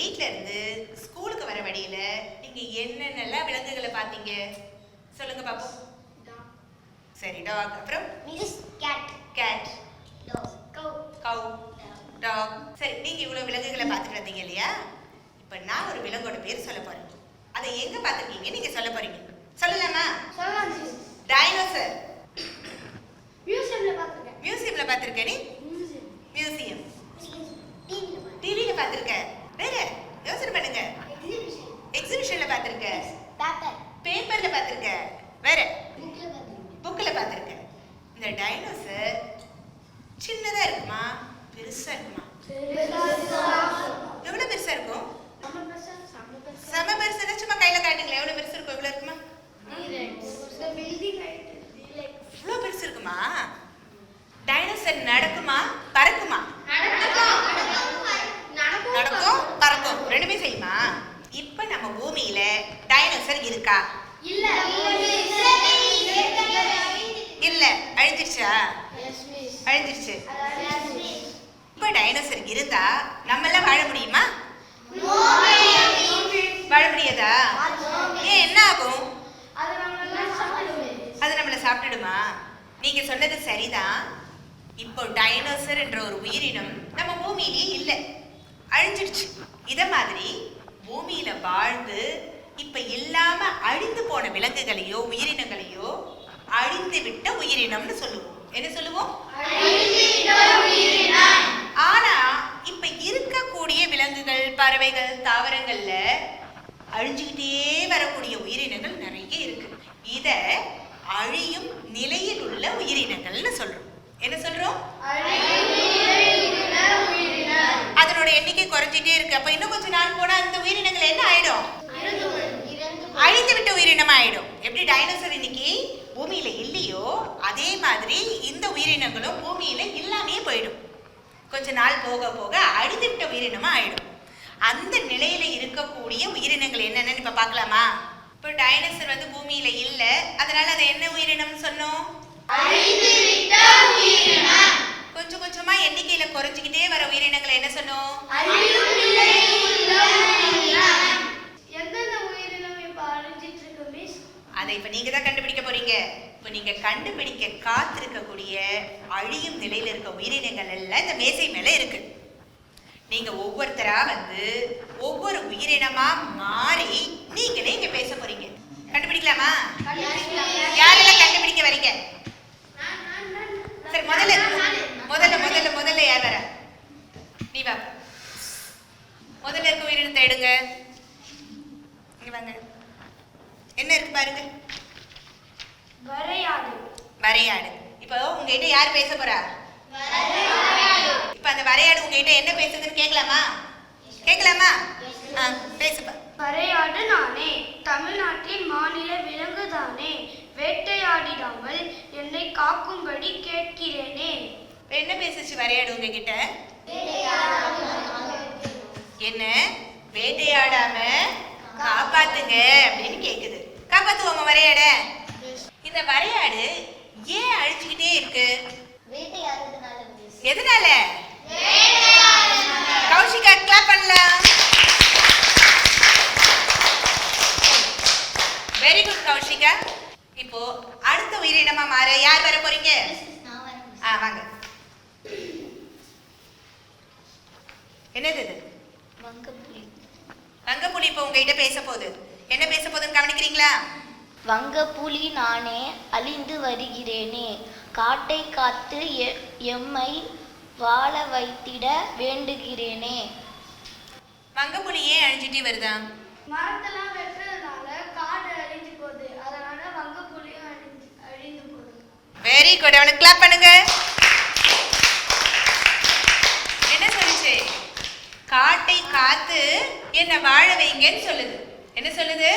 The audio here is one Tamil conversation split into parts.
வீட்ல இருந்து ஸ்கூலுக்கு வர வழியில நீங்க என்னென்னலாம் விலங்குகளை பார்த்தீங்க சொல்லுங்க பாப்போம். சரி, டாக். அப்புறம் கேட், கவ், டாக். சரி, நீங்க இவ்வளவு விலங்குகளை பார்த்துட்டு வந்தீங்க இல்லையா? இப்ப நான் ஒரு விலங்கோட பேர் சொல்ல போறேன். அதை எங்க பார்த்திருக்கீங்க நீங்க சொல்ல போறீங்க. சொல்லலாமா? டைனோசர். மியூசியம்ல பார்த்திருக்க நீ? மியூசியம். டிவில பார்த்திருக்க. வேற யோசனை பண்ணுங்க. எக்ஸிபிஷன்ல பார்த்திருக்க. பேப்பர்ல பார்த்திருக்க. வேற புக்ல பார்த்திருக்க. இந்த டைனோசர் சின்னதா இருக்குமா பெருசா இருக்குமா? எவ்வளவு பெருசா இருக்கும்? சம பெருசா. சும்மா கையில காட்டுங்களேன். எவ்வளவு பெருசு இருக்கும்? எவ்வளவு இருக்குமா? இவ்வளவு பெருசு இருக்குமா? டைனோசர் நடக்குமா பறக்குமா? நடக்கும் பறக்கும் ரெண்டுமே செய்யுமா? இப்ப நம்ம பூமியில டைனோசர் இருக்கா? இல்ல, அழிஞ்சிருச்சா? அழிஞ்சிருச்சு. இப்ப டைனோசர் இருந்தா நம்ம எல்லாம் வாழ முடியுமா? வாழ முடியாதா? ஏன், என்ன ஆகும்? அது நம்மள சாப்பிட்டுடுமா? நீங்க சொன்னது சரிதான். இப்போ டைனோசர் என்ற ஒரு உயிரினம் நம்ம பூமியிலேயே இல்லை, அழிஞ்சிடுச்சு. இத மாதிரி பூமியில வாழ்ந்து இப்ப இல்லாம அழிந்து போன விலங்குகளையோ உயிரினங்களையோ அழிந்து விட்ட உயிரினம்னு சொல்லுவோம். என்ன சொல்லுவோம்? ஆனா இப்ப இருக்கக்கூடிய விலங்குகள், பறவைகள், தாவரங்கள்ல அழிஞ்சுக்கிட்டே வரக்கூடிய உயிரினங்கள் நிறைய இருக்கு. இத அழியும் நிலையில் உள்ள உயிரினங்கள்னு சொல்றோம். என்ன சொல்றோம்? அதனோட எண்ணிக்கை குறைஞ்சிட்டே இருக்கு. அப்ப இன்னும் கொஞ்ச நாள் போனா அந்த உயிரினங்கள் என்ன ஆயிடும்? அழிந்து விட்ட உயிரினம் ஆயிடும். எப்படி டைனோசர் இன்னைக்கு பூமியில இல்லையோ அதே மாதிரி இந்த உயிரினங்களும் பூமியில இல்லாமே போயிடும். கொஞ்ச நாள் போக போக அழிந்து விட்ட உயிரினமா ஆயிடும். அந்த நிலையில இருக்கக்கூடிய உயிரினங்கள் என்னென்னு இப்ப பார்க்கலாமா? இப்போ டைனோசர் வந்து பூமியில இல்ல, அதனால அது என்ன உயிரினம் சொன்னோம்? கொஞ்சம் கொஞ்சமா எண்ணிக்கையில குறைஞ்சிக்கிட்டே வர உயிரினங்களை என்ன சொன்னோம்? அதை இப்ப நீங்க தான் கண்டுபிடிக்க போறீங்க. இப்ப நீங்க கண்டுபிடிக்க காத்திருக்கக்கூடிய அழியும் நிலையில இருக்க உயிரினங்கள் எல்லாம் இந்த மேசை மேல இருக்கு. நீங்க ஒவ்வொருத்தரா வந்து ஒவ்வொரு உயிரினமா மாறி நீங்களே இங்க பேச போறீங்க. கண்டுபிடிக்கலாமா? யாரெல்லாம் கண்டுபிடிக்க வரீங்க? சரி, முதல்ல யார் வர? நீ வா. முதல்ல இருக்க உயிரினத்தை எடுங்க. இங்க வாங்க. என்ன இருக்கு பாருங்க. வரையாடு. இப்போ உங்ககிட்ட யார் பேச போறா? இப்ப அந்த வரையாடு உங்ககிட்ட என்ன பேசுதுன்னு கேட்கலாமா? பேசுப்பா. வரையாடு நானே, தமிழ்நாட்டின் மாநில விலங்கு தானே, வேட்டையாடிடாமல் என்னை காக்கும்படி கேட்கிறேனே. என்ன பேசுச்சு வரையாடு உங்ககிட்ட? என்ன வேட்டையாடாம காப்பாத்துங்க அப்படின்னு கேக்குது. காப்பாத்துவோமா வரையாட? இந்த வரையாடு ஏன் அழிச்சுக்கிட்டே இருக்கு? எதனால? கௌஷிகா கிளாப் பண்ணலாம். Very good Kaushika. இப்போ அடுத்த உயிரினமா மாற யார் வர போறீங்க? வாங்க. என்னது இது? வங்கப்புலி இப்போ உங்ககிட்ட பேச போகுது. என்ன பேச போகுதுன்னு கவனிக்கிறீங்களா? வங்கப்புலி நானே, அழிந்து வருகிறேனே, காட்டை காத்து எம்மை வாழ வைத்திட வேண்டுகிறேனே. வங்கப்புலி ஏன் அழிஞ்சிட்டே வருதா? மரத்தெல்லாம் வெட்டுறதுனால காடு அழிஞ்சு போகுது. அதனால வங்கப்புலியும் அழிந்து போகுது. Very good. அவனுக்கு கிளாப் பண்ணுங்க. என்ன சொல்லுச்சு? காட்டை காத்து என்ன வாழ வைங்கன்னு சொல்லுது. என்ன சொல்லுது?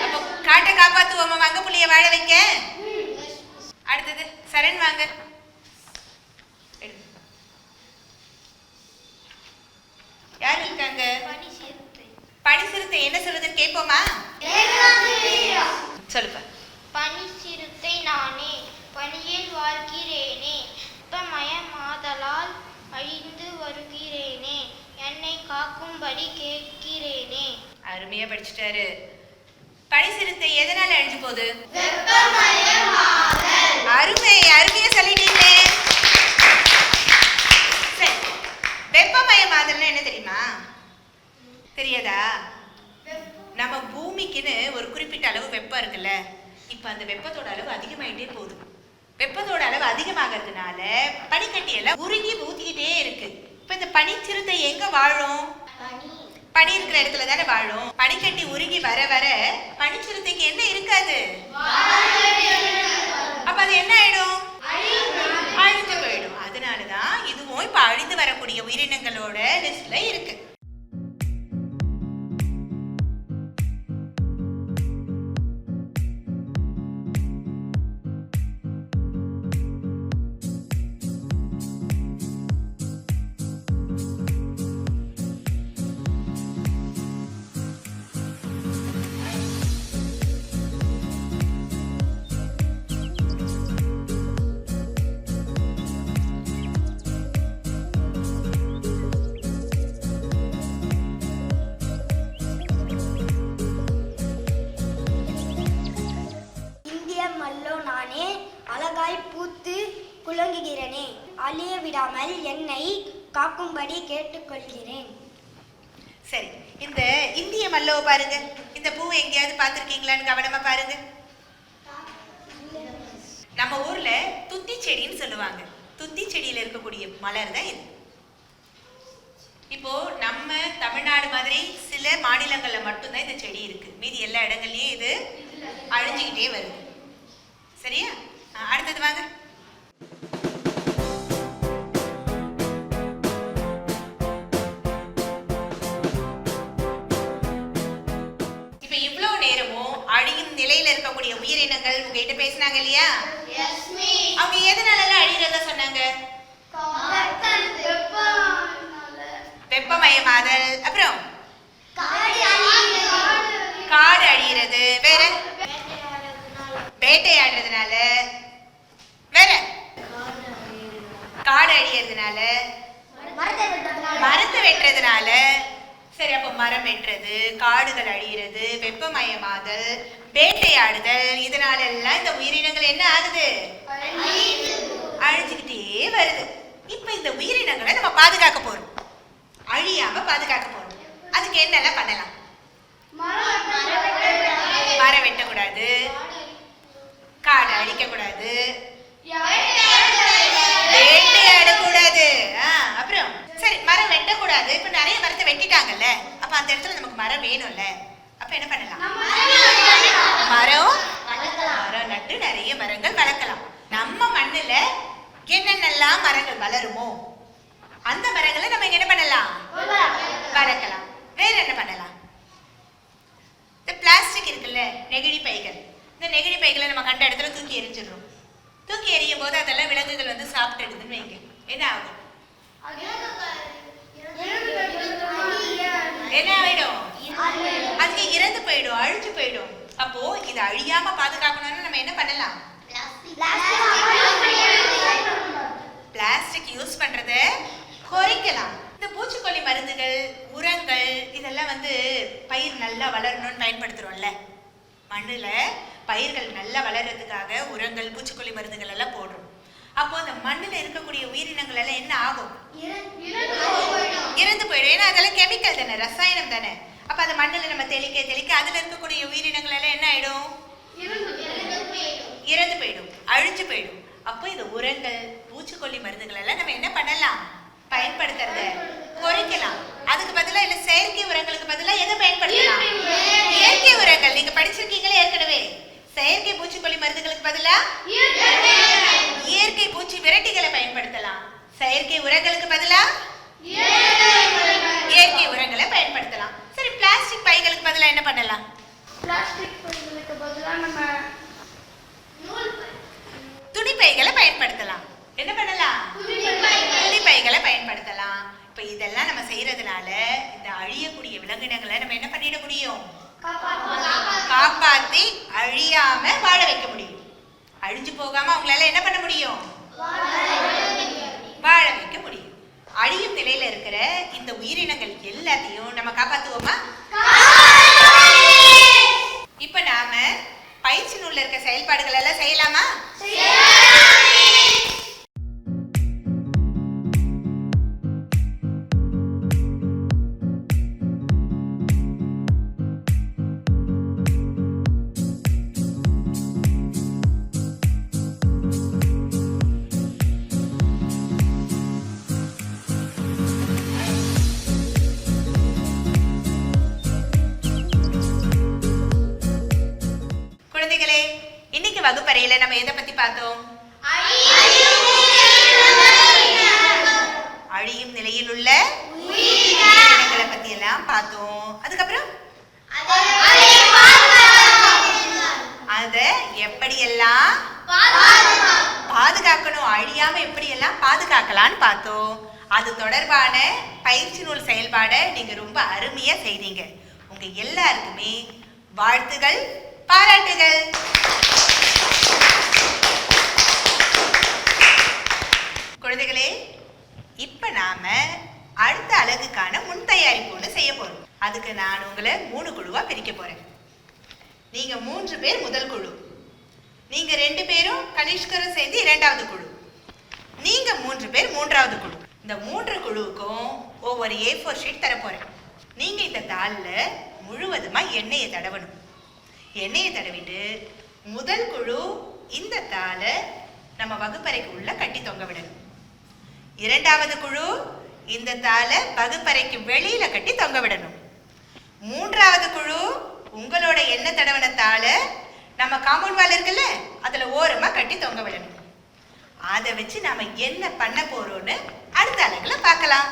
அப்போ காட்டை காப்பாத்துவோமா வங்கப்புலிய வாழ வைக்க? அடுத்தது சரண் வாங்க. யார் இருக்காங்க? பனி சிறுத்தை என்ன சொல்லுதுன்னு கேட்போமா? சொல்லுப்பா. பனி சிறுத்தை நானே, பனியில் வாழ்கிறேனே, வெப்பமயமாதலால் அழிந்து காக்கும்படி கேட்கிறேனே. அருமையா படிச்சுட்டாரு. பனி சிறுத்தை எதனால அழிஞ்சு போகுது? அருமை, அருமையா சொல்லிட்டீங்க. சரி, வெப்பமயமாதல்னா என்ன தெரியுமா? தெரியாதா? நம்ம பூமிக்குன்னு ஒரு குறிப்பிட்ட அளவு வெப்பம் இருக்குல்ல, இப்ப அந்த வெப்பத்தோட அளவு அதிகமாயிட்டே போகுது. வெப்பத்தோட அளவு அதிகமாகிறதுனால பனிக்கட்டி எல்லாம் உருகி ஊத்திக்கிட்டே இருக்கு. இப்ப இந்த பனி சிறுத்தை எங்க வாழும்? பனி இருக்கிற இடத்துல தானே வாழும். பனிக்கட்டி உருகி வர வர பனிச்சிறுத்தைக்கு என்ன இருக்காது? அப்ப அது என்ன ஆயிடும்? அழிந்து போயிடும். அதனாலதான் இதுவும் இப்ப அழிந்து வரக்கூடிய உயிரினங்களோட லிஸ்ட்ல இருக்கு. அழகாய் பூத்து குலுங்குகிறேனே, அழிய விடாமல் என்னை காக்கும்படி கேட்டுக்கொள்கிறேன். சரி, இந்த இந்திய மல்லோவை பாருங்க. இந்த பூவை எங்கேயாவது பார்த்துருக்கீங்களான்னு கவனமா பாருங்க. நம்ம ஊர்ல துத்தி செடின்னு சொல்லுவாங்க. துத்தி செடியில இருக்கக்கூடிய மலர் தான் இது. இப்போ நம்ம தமிழ்நாடு மாதிரி சில மாநிலங்கள்ல மட்டும்தான் இந்த செடி இருக்கு. மீதி எல்லா இடங்கள்லயும் இது அழிஞ்சுக்கிட்டே வருது. சரியா? அடுத்தது வாங்க. இப்ப இவ்வளவு நேரமும் அழியும் நிலையில இருக்கக்கூடிய உயிரினங்கள் உங்ககிட்ட பேசினாங்க இல்லையா? அவங்க எதனால அழிகிறதா சொன்னாங்க? வெப்பமயமாதல், அப்புறம் காடு அழிகிறது, வேற வேட்டையாடுறதுனால, வேற காடு அழியறதுனால, மரத்தை வெட்டுறதுனால. சரி, அப்ப மரம் வெட்டுறது, காடுகள் அழிகிறது, வெப்பமயமாதல், வேட்டையாடுதல், இதனால எல்லாம் இந்த உயிரினங்கள் என்ன ஆகுது? அழிஞ்சுக்கிட்டே வருது. இப்ப இந்த உயிரினங்களை நம்ம பாதுகாக்க போறோம், அழியாம பாதுகாக்க போறோம். அதுக்கு என்னெல்லாம் பண்ணலாம்? மரம் வெட்டக்கூடாது, காடு அழிக்க கூடாது, வேட்டையாடக்கூடாது. அப்புறம் சரி, மரம் வெட்டக்கூடாது. இப்ப நிறைய மரத்தை வெட்டிட்டாங்கல்ல, அப்ப அந்த இடத்துல நமக்கு மரம் வேணும்ல, அப்ப என்ன பண்ணலாம்? மரம் நட்டு நிறைய மரங்கள் வளர்க்கலாம். நம்ம மண்ணுல என்னென்னலாம் மரங்கள் வளருமோ அந்த மரங்களை நம்ம என்ன பண்ணலாம்? வளர்க்கலாம். வேற என்ன பண்ணலாம்? இந்த பிளாஸ்டிக் இருக்குல்ல, நெகிழி பைகள், இந்த நெகிழி பைகளை நம்ம கண்ட இடத்துல தூக்கி எரிஞ்சிடறோம். தூக்கி எறியும் போது அதெல்லாம் விலங்குகள் வந்து சாப்பிட்டுடுதுன்னு வைங்க, என்ன ஆகும்? என்ன ஆயிடும்? அதுக்கு இறந்து போயிடும், அழிஞ்சு போயிடும். அப்போ இதை அழியாம பாதுகாக்கணும்னு நம்ம என்ன பண்ணலாம்? பிளாஸ்டிக் யூஸ் பண்றத குறைக்கலாம். இந்த பூச்சிக்கொல்லி மருந்துகள், உரங்கள், இதெல்லாம் வந்து பயிர் நல்லா வளரணும்னு பயன்படுத்துறோம்ல. மண்ணுல பயிர்கள் நல்லா வளர்றதுக்காக உரங்கள், பூச்சிக்கொல்லி மருந்துகள் எல்லாம் போடுறோம். அப்போ அந்த மண்ணுல இருக்கக்கூடிய உயிரினங்கள் எல்லாம் என்ன ஆகும்? இறந்து போயிடும். ஏன்னா அதெல்லாம் கெமிக்கல் தானே, ரசாயனம் தானே. அப்ப அந்த மண்ணுல நம்ம தெளிக்க தெளிக்க அதுல இருக்கக்கூடிய உயிரினங்கள் எல்லாம் என்ன ஆயிடும்? இறந்து போயிடும், அழிஞ்சு போயிடும். அப்போ இந்த உரங்கள், பூச்சிக்கொல்லி மருந்துகள் எல்லாம் நம்ம என்ன பண்ணலாம்? பயன்படுத்துறத குறைக்கலாம். அதுக்கு பதிலா இல்ல செயற்கை உரங்களுக்கு பதிலா எதை பயன்படுத்தலாம்? இயற்கை உரங்கள். நீங்க படிச்சிருக்கீங்களே ஏற்கனவே. செயற்கை பூச்சிக்கொல்லி மருந்துகளுக்கு பதிலா இயற்கை பூச்சி விரட்டிகளை பயன்படுத்தலாம். செயற்கை உரங்களுக்கு பதிலா இயற்கை உரங்களை பயன்படுத்தலாம். சரி, பிளாஸ்டிக் பைகளுக்கு பதிலா என்ன பண்ணலாம்? பிளாஸ்டிக் பைகளுக்கு பதிலா நம்ம துணி பைகளை பயன்படுத்தலாம். என்ன பண்ணலாம்? துணி பைகளை பயன்படுத்தலாம். இப்ப இதெல்லாம் நம்ம செய்யறதுனால இந்த அழியக்கூடிய விலங்கினங்களை நம்ம என்ன பண்ணிட முடியும்? காப்பாத்தி அழியாம வாழ வைக்க முடியும். அழிஞ்சு போகாம அவங்களால என்ன பண்ண முடியும்? வாழ வைக்க முடியும். அழியும் நிலையில இருக்கிற இந்த உயிரினங்கள் எல்லாத்தையும் நம்ம காப்பாத்துவோமா? இப்ப நாம பயிற்சி நூல்ல இருக்க செயல்பாடுகள் எல்லாம் செய்யலாமா? குழந்தைகளே, இன்னைக்கு வகுப்பறையில நம்ம எதை பத்தி பார்த்தோம்? அழியும் நிலையில் உள்ள உயிரினங்களை பத்தி எல்லாம் பார்த்தோம். அதுக்கப்புறம் அத எப்படியெல்லாம் பாதுகாக்கணும், அழியாம எப்படியெல்லாம் பாதுகாக்கலாம்னு பார்த்தோம். அது தொடர்பான பயிற்சி நூல் செயல்பாடை நீங்க ரொம்ப அருமையா செய்தீங்க. உங்க எல்லாருக்குமே வாழ்த்துகள், பாராட்டுகள். குழந்தைகளே, இப்ப நாம அடுத்த அலகுக்கான முன் தயாரிப்பு செய்ய போறோம். அதுக்கு நான் உங்களை 3 குழுவா பிரிக்க போறேன். நீங்க 3 பேர் முதல் குழு, நீங்க 2 பேரும் கனிஷ்கரும் சேர்ந்து 2வது குழு, நீங்க 3 பேர் 3வது குழு. இந்த 3 குழுவுக்கும் ஒவ்வொரு A4 ஷீட் தர போறேன். நீங்க இந்த தாள்ல முழுவதுமா எண்ணெயை தடவணும். எண்ணெயை தடவிட்டு முதல் குழு இந்த தாளை நம்ம வகுப்பறைக்கு உள்ள கட்டி தொங்க விடணும். 2வது குழு இந்த தாளை வகுப்பறைக்கு வெளியில கட்டி தொங்க விடணும். 3வது குழு உங்களோட எண்ணெய் தடவன தாளை நம்ம காம்பவுண்ட் வால் இருக்குல்ல, அதுல ஓரமா கட்டி தொங்க விடணும். அதை வச்சு நாம என்ன பண்ண போறோம்னு அடுத்த அலகுல பார்க்கலாம்.